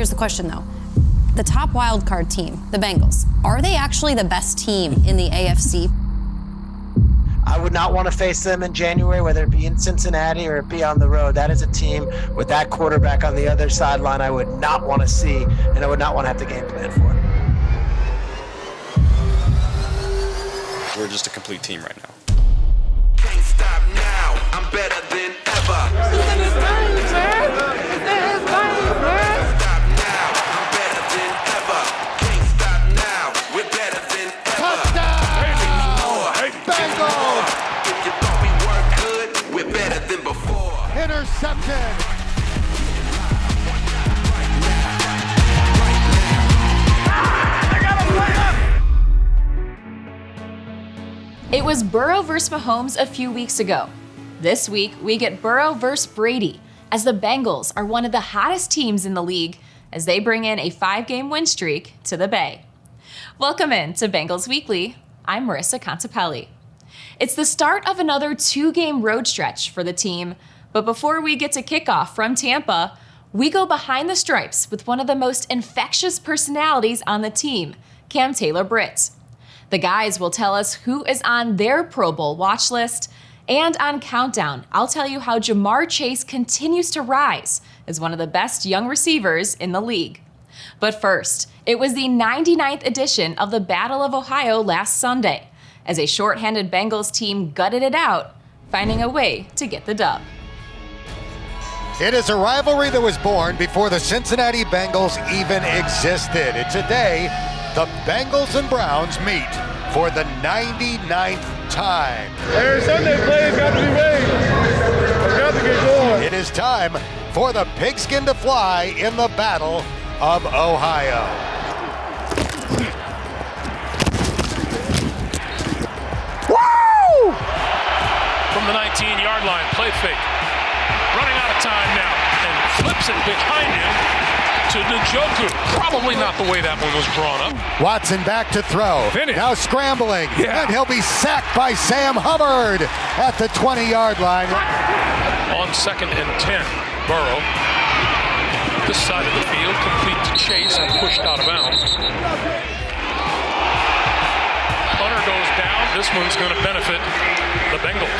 Here's the question, though. The top wild card team, the Bengals, are they actually the best team in the AFC? I would not want to face them in January, whether it be in Cincinnati or it be on the road. That is a team with that quarterback on the other sideline I would not want to see, and I would not want to have to game plan for. We're just a complete team right now. Can't stop now. I'm better than ever. Intercepted. It was Burrow versus Mahomes a few weeks ago. This week, we get Burrow versus Brady, as the Bengals are one of the hottest teams in the league as they bring in a 5-game win streak to the Bay. Welcome in to Bengals Weekly. I'm Marissa Contipelli. It's the start of another 2-game road stretch for the team, but before we get to kickoff from Tampa, we go behind the stripes with one of the most infectious personalities on the team, Cam Taylor-Britt. The guys will tell us who is on their Pro Bowl watch list, and on Countdown, I'll tell you how Jamar Chase continues to rise as one of the best young receivers in the league. But first, it was the 99th edition of the Battle of Ohio last Sunday, as a shorthanded Bengals team gutted it out, finding a way to get the dub. It is a rivalry that was born before the Cincinnati Bengals even existed. It's a day the Bengals and Browns meet for the 99th time. Every Sunday play has got to be made. It's got to get going. It is time for the pigskin to fly in the Battle of Ohio. Woo! From the 19-yard line, play fake. Running out of time now, and flips it behind him to Njoku. Probably not the way that one was drawn up. Watson back to throw. Finish. Now scrambling, and he'll be sacked by Sam Hubbard at the 20-yard line. On 2nd and 10, Burrow. This side of the field, complete to Chase and pushed out of bounds. Hunter goes down. This one's going to benefit the Bengals.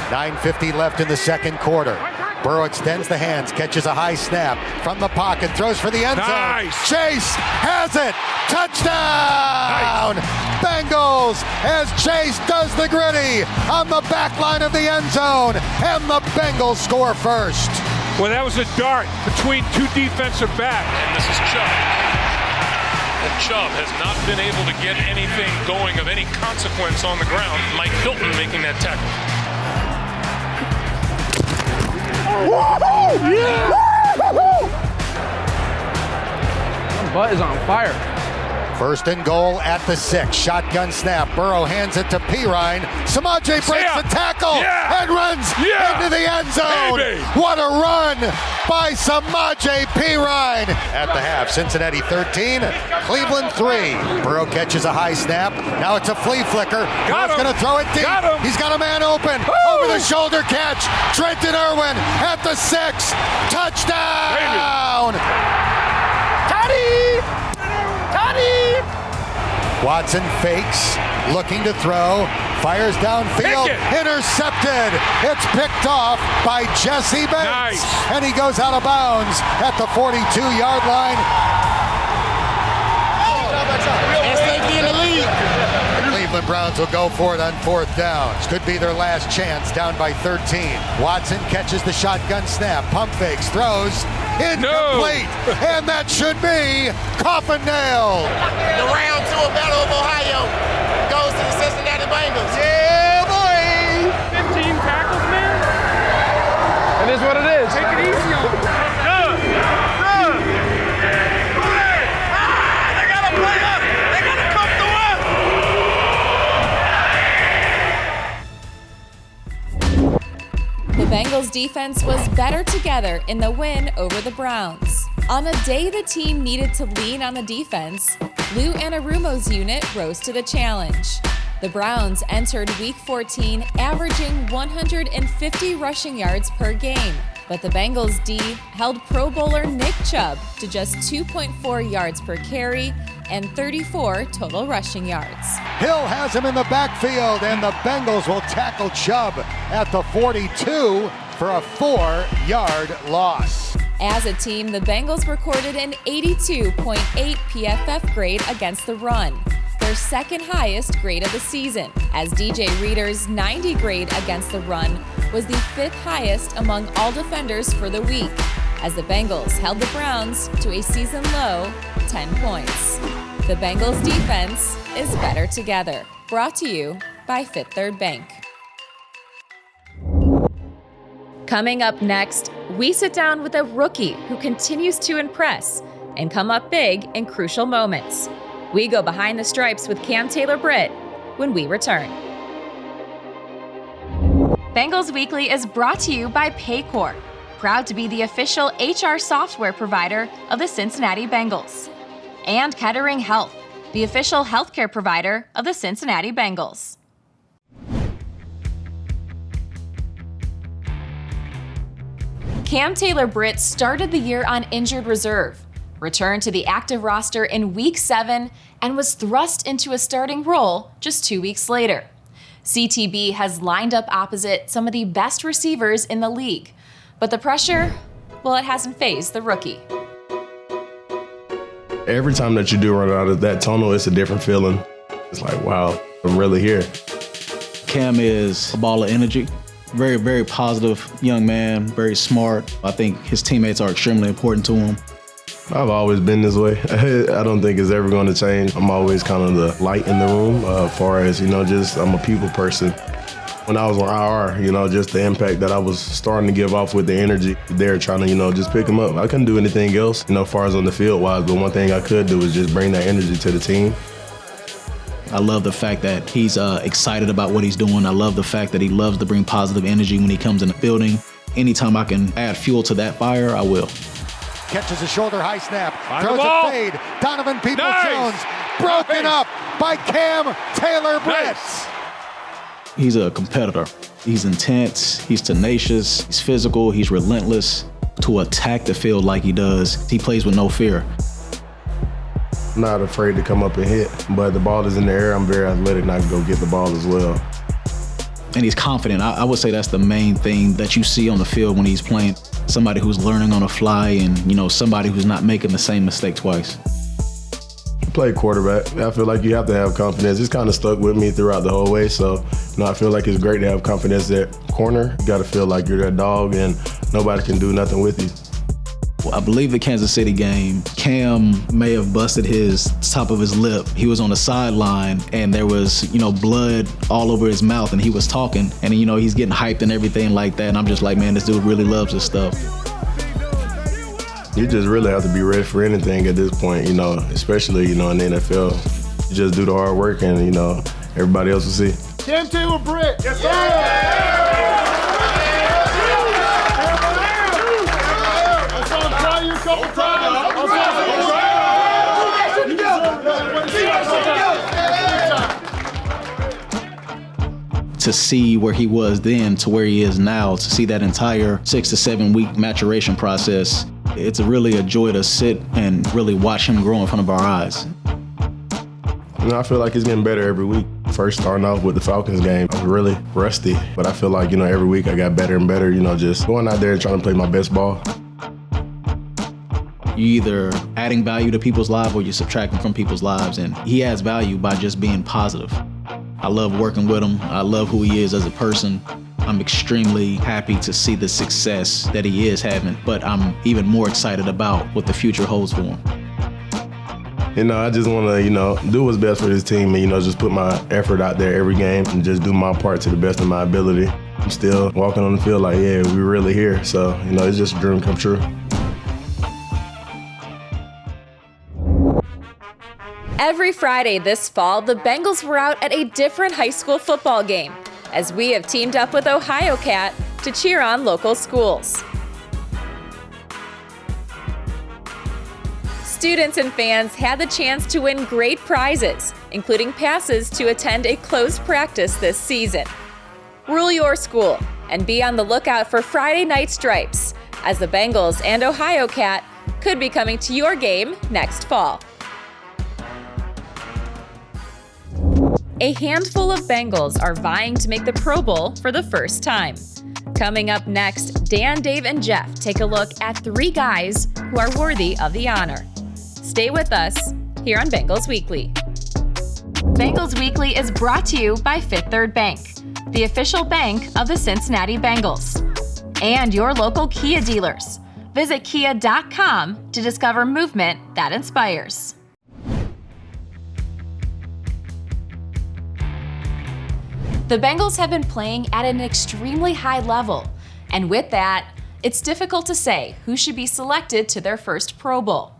9:50 left in the second quarter. Burrow extends the hands, catches a high snap from the pocket, throws for the end zone. Nice. Chase has it. Touchdown! Nice. Bengals as Chase does the gritty on the back line of the end zone, and the Bengals score first. Well, that was a dart between two defensive backs. And this is Chubb. And Chubb has not been able to get anything going of any consequence on the ground. Mike Hilton making that tackle. Woo-hoo! Yeah! Woo-hoo! My butt is on fire. First and goal at the 6. Shotgun snap. Burrow hands it to Pirine. Samaje breaks the tackle and runs into the end zone. Baby. What a run by Samaje Pirine. At the half, Cincinnati 13, Cleveland 3. Burrow catches a high snap. Now it's a flea flicker. Burrow's going to throw it deep. He's got a man open. Over the shoulder catch. Trenton Irwin at the 6. Touchdown. Toddy! Watson fakes, looking to throw, fires downfield, intercepted. It's picked off by Jesse Bates, and he goes out of bounds at the 42-yard line. Cleveland Browns will go for it on 4th down. This could be their last chance, down by 13. Watson catches the shotgun snap, pump fakes, throws, incomplete, and that should be coffin nail. The round 2 of Battle of Ohio goes to the Cincinnati Bengals. Yeah, boy! 15 tackles, man. It is what it is. Take it easy on them. They gotta play up. They gotta come through us. The Bengals defense was better together in the win over the Browns. On a day the team needed to lean on the defense, Lou Anarumo's unit rose to the challenge. The Browns entered Week 14 averaging 150 rushing yards per game, but the Bengals D held Pro Bowler Nick Chubb to just 2.4 yards per carry and 34 total rushing yards. Hill has him in the backfield, and the Bengals will tackle Chubb at the 42 for a 4-yard loss. As a team, the Bengals recorded an 82.8 PFF grade against the run, their second highest grade of the season, as DJ Reader's 90 grade against the run was the 5th highest among all defenders for the week, as the Bengals held the Browns to a season-low 10 points. The Bengals defense is better together. Brought to you by Fifth Third Bank. Coming up next, we sit down with a rookie who continues to impress and come up big in crucial moments. We go behind the stripes with Cam Taylor-Britt when we return. Bengals Weekly is brought to you by Paycor, proud to be the official HR software provider of the Cincinnati Bengals. And Kettering Health, the official healthcare provider of the Cincinnati Bengals. Cam Taylor-Britt started the year on injured reserve, returned to the active roster in Week 7, and was thrust into a starting role just 2 weeks later. CTB has lined up opposite some of the best receivers in the league, but the pressure, well, it hasn't fazed the rookie. Every time that you do run out of that tunnel, it's a different feeling. It's like, wow, I'm really here. Cam is a ball of energy. Very, very positive young man, very smart. I think his teammates are extremely important to him. I've always been this way. I don't think it's ever going to change. I'm always kind of the light in the room as far as, just I'm a people person. When I was on IR, just the impact that I was starting to give off with the energy there, trying to, just pick him up. I couldn't do anything else, as far as on the field wise, but one thing I could do was just bring that energy to the team. I love the fact that he's excited about what he's doing. I love the fact that he loves to bring positive energy when he comes in the building. Anytime I can add fuel to that fire, I will. Catches a shoulder high snap, throws a fade. Donovan Peoples-Jones broken up by Cam Taylor-Britt. Nice. He's a competitor. He's intense, he's tenacious, he's physical, he's relentless. To attack the field like he does, he plays with no fear. I'm not afraid to come up and hit, but the ball is in the air. I'm very athletic and I can go get the ball as well. And he's confident. I would say that's the main thing that you see on the field when he's playing. Somebody who's learning on the fly and, somebody who's not making the same mistake twice. I play quarterback. I feel like you have to have confidence. It's kind of stuck with me throughout the whole way. So, I feel like it's great to have confidence at corner. You got to feel like you're that dog and nobody can do nothing with you. Well, I believe the Kansas City game, Cam may have busted his top of his lip. He was on the sideline and there was, blood all over his mouth and he was talking and, he's getting hyped and everything like that. And I'm just like, man, this dude really loves this stuff. You just really have to be ready for anything at this point, especially, in the NFL. You just do the hard work and, everybody else will see. Cam Taylor-Britt. Yes, sir. To see where he was then to where he is now, to see that entire 6 to 7 week maturation process, it's really a joy to sit and really watch him grow in front of our eyes. I feel like he's getting better every week. First starting off with the Falcons game, I was really rusty, but I feel like, every week I got better and better, just going out there and trying to play my best ball. You're either adding value to people's lives or you're subtracting from people's lives, and he adds value by just being positive. I love working with him. I love who he is as a person. I'm extremely happy to see the success that he is having, but I'm even more excited about what the future holds for him. I just want to, do what's best for this team and, just put my effort out there every game and just do my part to the best of my ability. I'm still walking on the field like, yeah, we're really here. So, it's just a dream come true. Every Friday this fall, the Bengals were out at a different high school football game, as we have teamed up with Ohio Cat to cheer on local schools. Students and fans had the chance to win great prizes, including passes to attend a closed practice this season. Rule your school and be on the lookout for Friday night stripes, as the Bengals and Ohio Cat could be coming to your game next fall. A handful of Bengals are vying to make the Pro Bowl for the first time. Coming up next, Dan, Dave, and Jeff take a look at 3 guys who are worthy of the honor. Stay with us here on Bengals Weekly. Bengals Weekly is brought to you by Fifth Third Bank, the official bank of the Cincinnati Bengals, and your local Kia dealers. Visit kia.com to discover movement that inspires. The Bengals have been playing at an extremely high level, and with that, it's difficult to say who should be selected to their first Pro Bowl.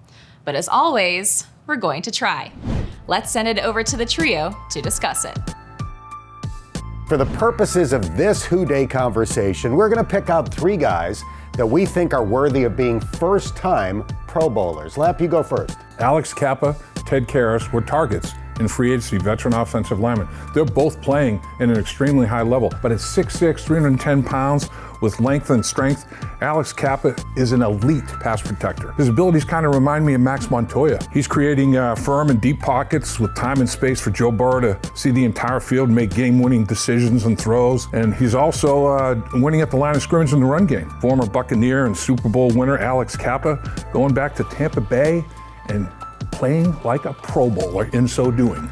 But as always, we're going to try. Let's send it over to the trio to discuss it. For the purposes of this Who Day conversation, we're going to pick out 3 guys that we think are worthy of being first-time Pro Bowlers. Lap, you go first. Alex Kappa, Ted Karras were targets in free agency, veteran offensive linemen. They're both playing in an extremely high level, but at 6'6", 310 pounds with length and strength, Alex Kappa is an elite pass protector. His abilities kind of remind me of Max Montoya. He's creating firm and deep pockets with time and space for Joe Burrow to see the entire field, make game-winning decisions and throws, and he's also winning at the line of scrimmage in the run game. Former Buccaneer and Super Bowl winner Alex Kappa going back to Tampa Bay and playing like a Pro Bowler in so doing.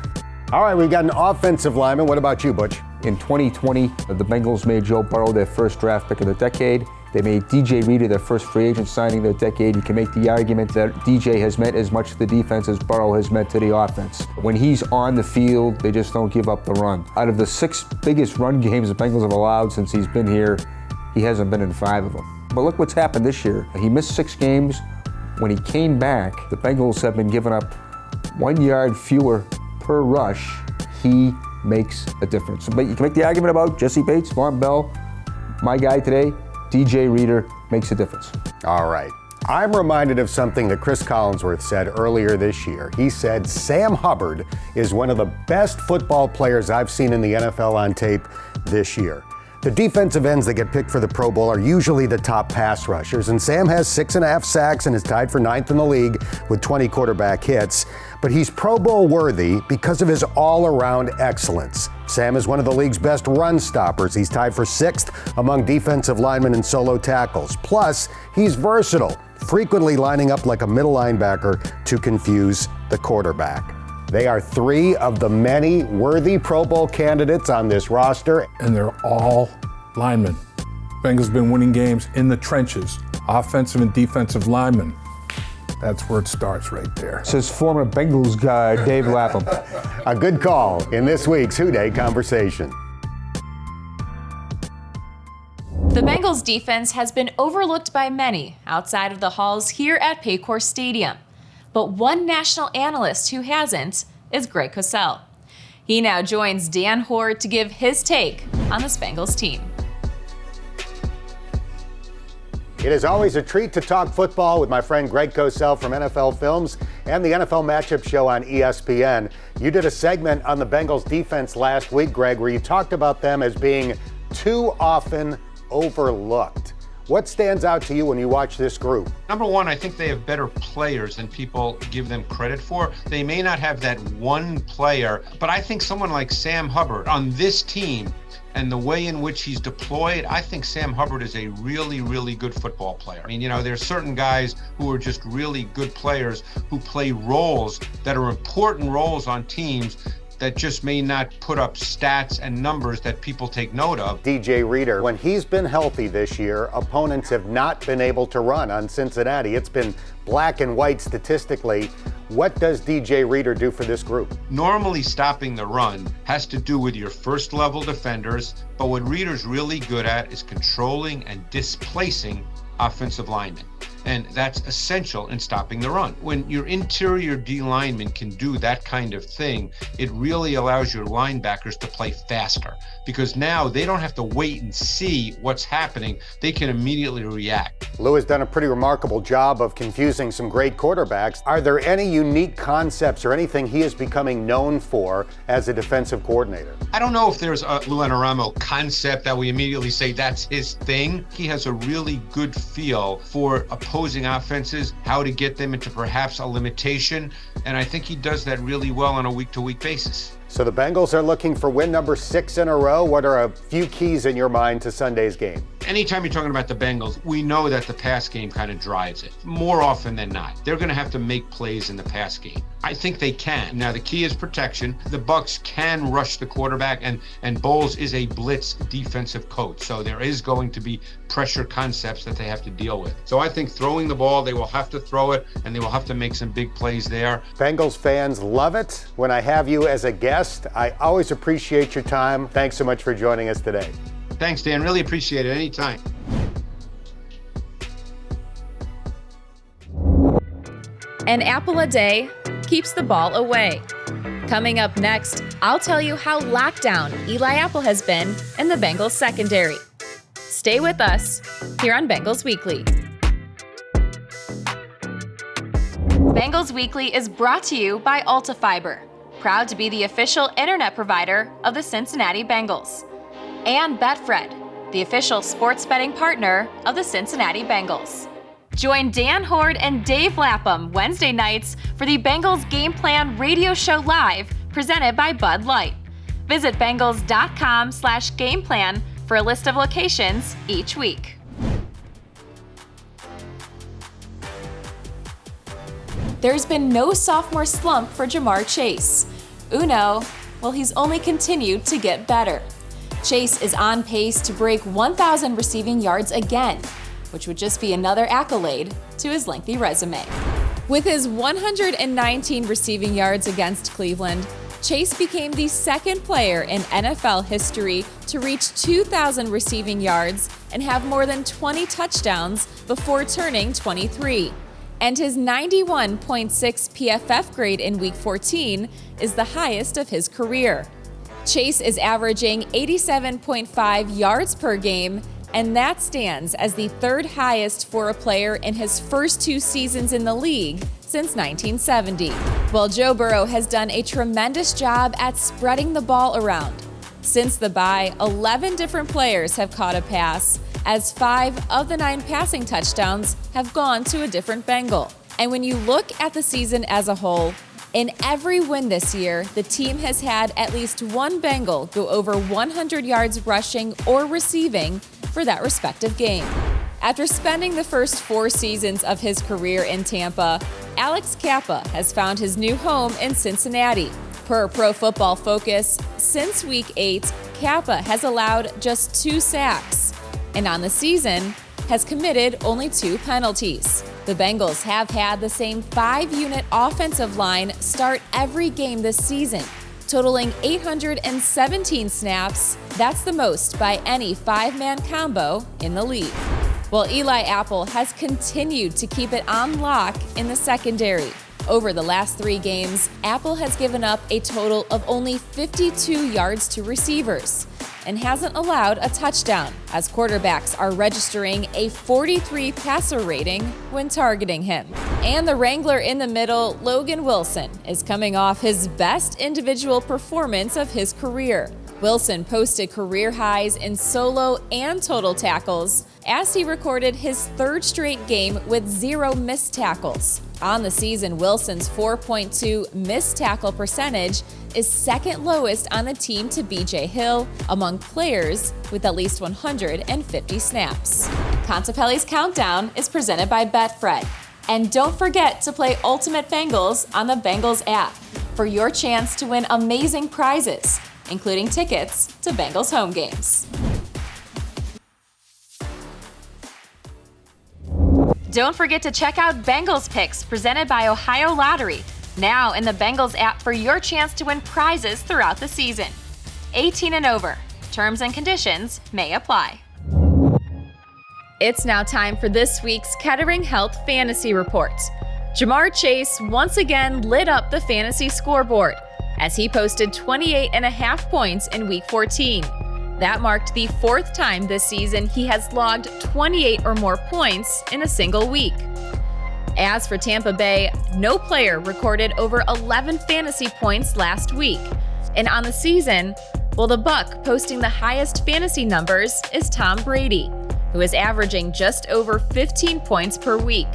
All right, we've got an offensive lineman. What about you, Butch? In 2020, the Bengals made Joe Burrow their first draft pick of the decade. They made DJ Reader their first free agent signing of the decade. You can make the argument that DJ has meant as much to the defense as Burrow has meant to the offense. When he's on the field, they just don't give up the run. Out of the 6 biggest run games the Bengals have allowed since he's been here, he hasn't been in 5 of them. But look what's happened this year. He missed 6 games. When he came back, the Bengals have been giving up 1 yard fewer per rush. He makes a difference. But you can make the argument about Jesse Bates, Von Bell, my guy today, DJ Reader makes a difference. All right. I'm reminded of something that Chris Collinsworth said earlier this year. He said, Sam Hubbard is one of the best football players I've seen in the NFL on tape this year. The defensive ends that get picked for the Pro Bowl are usually the top pass rushers, and Sam has 6.5 sacks and is tied for 9th in the league with 20 quarterback hits. But he's Pro Bowl worthy because of his all-around excellence. Sam is one of the league's best run stoppers. He's tied for 6th among defensive linemen in solo tackles. Plus, he's versatile, frequently lining up like a middle linebacker to confuse the quarterback. They are 3 of the many worthy Pro Bowl candidates on this roster. And they're all linemen. Bengals have been winning games in the trenches, offensive and defensive linemen. That's where it starts right there. Says former Bengals guy Dave Lapham. A good call in this week's Who Day conversation. The Bengals defense has been overlooked by many outside of the halls here at Paycor Stadium. But one national analyst who hasn't is Greg Cosell. He now joins Dan Hoare to give his take on this Bengals team. It is always a treat to talk football with my friend Greg Cosell from NFL Films and the NFL Matchup Show on ESPN. You did a segment on the Bengals defense last week, Greg, where you talked about them as being too often overlooked. What stands out to you when you watch this group? Number one, I think they have better players than people give them credit for. They may not have that one player, but I think someone like Sam Hubbard on this team and the way in which he's deployed, I think Sam Hubbard is a really, really good football player. I mean, you know, there's certain guys who are just really good players who play roles that are important roles on teams that just may not put up stats and numbers that people take note of. DJ Reader, when he's been healthy this year, opponents have not been able to run on Cincinnati. It's been black and white statistically. What does DJ Reader do for this group? Normally stopping the run has to do with your first level defenders, but what Reader's really good at is controlling and displacing offensive linemen. and that's essential in stopping the run. When your interior D lineman can do that kind of thing, it really allows your linebackers to play faster, because now they don't have to wait and see what's happening. They can immediately react. Lou has done a pretty remarkable job of confusing some great quarterbacks. Are there any unique concepts or anything he is becoming known for as a defensive coordinator? I don't know if there's a Lou Anarumo concept that we immediately say that's his thing. He has a really good feel for opposing offenses, how to get them into perhaps a limitation, and I think he does that really well on a week-to-week basis. So the Bengals are looking for win number 6 in a row. What are a few keys in your mind to Sunday's game? Anytime you're talking about the Bengals, we know that the pass game kind of drives it more often than not. They're going to have to make plays in the pass game. I think they can. Now, the key is protection. The Bucs can rush the quarterback, and Bowles is a blitz defensive coach. So there is going to be pressure concepts that they have to deal with. So I think throwing the ball, they will have to throw it, and they will have to make some big plays there. Bengals fans love it when I have you as a guest. I always appreciate your time. Thanks so much for joining us today. Thanks, Dan. Really appreciate it. Anytime. An apple a day keeps the ball away. Coming up next, I'll tell you how locked down Eli Apple has been in the Bengals secondary. Stay with us here on Bengals Weekly. Bengals Weekly is brought to you by AltaFiber, proud to be the official internet provider of the Cincinnati Bengals. And Betfred, the official sports betting partner of the Cincinnati Bengals. Join Dan Horde and Dave Lapham Wednesday nights for the Bengals Game Plan radio show live, presented by Bud Light. Visit Bengals.com/gameplan for a list of locations each week. There's been no sophomore slump for Jamar Chase. Uno, well, he's only continued to get better. Chase is on pace to break 1,000 receiving yards again, which would just be another accolade to his lengthy resume. With his 119 receiving yards against Cleveland, Chase became the second player in NFL history to reach 2,000 receiving yards and have more than 20 touchdowns before turning 23. And his 91.6 PFF grade in Week 14 is the highest of his career. Chase is averaging 87.5 yards per game, and that stands as the third highest for a player in his first 2 seasons in the league since 1970. While Joe Burrow has done a tremendous job at spreading the ball around. Since the bye, 11 different players have caught a pass, as 5 of the 9 passing touchdowns have gone to a different Bengal. And when you look at the season as a whole, in every win this year, the team has had at least one Bengal go over 100 yards rushing or receiving for that respective game. After spending the first 4 seasons of his career in Tampa, Alex Kappa has found his new home in Cincinnati. Per Pro Football Focus, since Week 8, Kappa has allowed just 2 sacks, and on the season, has committed only 2 penalties. The Bengals have had the same 5-unit offensive line start every game this season, totaling 817 snaps. That's the most by any 5-man combo in the league. While Eli Apple has continued to keep it on lock in the secondary. Over the last 3 games, Apple has given up a total of only 52 yards to receivers and hasn't allowed a touchdown, as quarterbacks are registering a 43 passer rating when targeting him. And the wrangler in the middle, Logan Wilson, is coming off his best individual performance of his career. Wilson posted career highs in solo and total tackles as he recorded his 3rd straight game with 0 missed tackles. On the season, Wilson's 4.2 missed tackle percentage is 2nd lowest on the team to BJ Hill among players with at least 150 snaps. Contipelli's Countdown is presented by Betfred. And don't forget to play Ultimate Bengals on the Bengals app for your chance to win amazing prizes, including tickets to Bengals home games. Don't forget to check out Bengals Picks presented by Ohio Lottery, now in the Bengals app for your chance to win prizes throughout the season. 18 and over. Terms and conditions may apply. It's now time for this week's Kettering Health Fantasy Report. Jamar Chase once again lit up the fantasy scoreboard as he posted 28.5 points in Week 14. That marked the fourth time this season he has logged 28 or more points in a single week. As for Tampa Bay, no player recorded over 11 fantasy points last week. And on the season, well, the Buck posting the highest fantasy numbers is Tom Brady, who is averaging just over 15 points per week.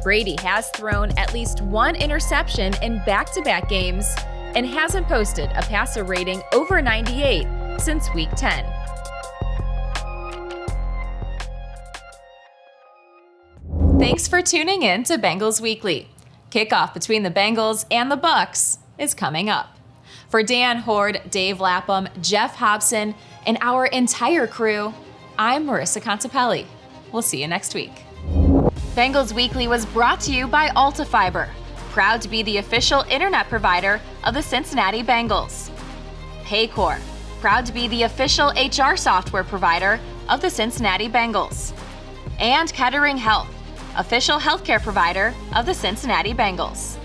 Brady has thrown at least one interception in back-to-back games and hasn't posted a passer rating over 98 since Week 10. Thanks for tuning in to Bengals Weekly. Kickoff between the Bengals and the Bucks is coming up. For Dan Horde, Dave Lapham, Jeff Hobson, and our entire crew, I'm Marissa Contipelli. We'll see you next week. Bengals Weekly was brought to you by AltaFiber, proud to be the official internet provider of the Cincinnati Bengals. Paycor, proud to be the official HR software provider of the Cincinnati Bengals. And Kettering Health, official healthcare provider of the Cincinnati Bengals.